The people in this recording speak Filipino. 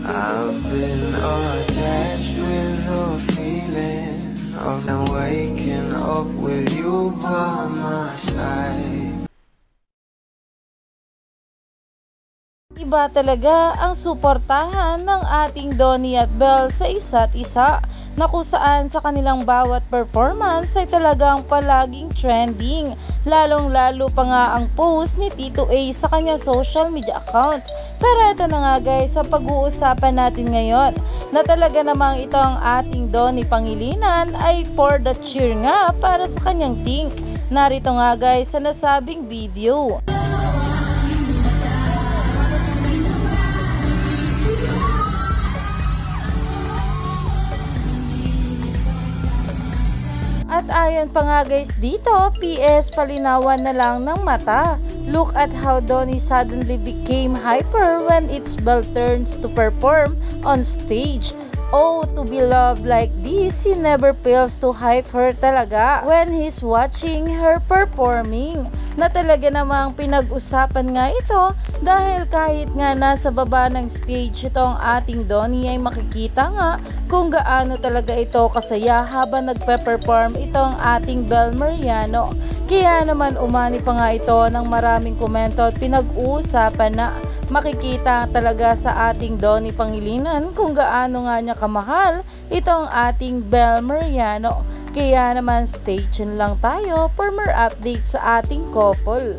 I've been attached with the feeling of waking up with you by my side. Iba talaga ang suportahan ng ating Donnie at Belle sa isa't isa, na kung saan sa kanilang bawat performance ay talagang palaging trending, lalong-lalo pa nga ang post ni Tito A sa kanyang social media account. Pero ito na nga guys, sa pag-uusapan natin ngayon, na talaga namang ito ang ating Donnie Pangilinan ay for the cheer nga para sa kanyang think. Narito nga guys sa nasabing video. At ayon pa nga guys dito, PS palinawan na lang ng mata. Look at how Donnie suddenly became hyper when it's Belle turns to perform on stage. Oh, to be loved like this, he never fails to hype her talaga when he's watching her performing. Na talaga namang pinag-usapan nga ito dahil kahit nga nasa baba ng stage itong ating Donnie ay makikita nga kung gaano talaga ito kasaya habang nagpe-perform itong ating Belle Mariano. Kaya naman umani pa nga ito ng maraming komento at pinag-uusapan na makikita talaga sa ating Donnie Pangilinan kung gaano nga niya kamahal itong ating Belle Mariano. Kaya naman stay tuned lang tayo for more updates sa ating couple.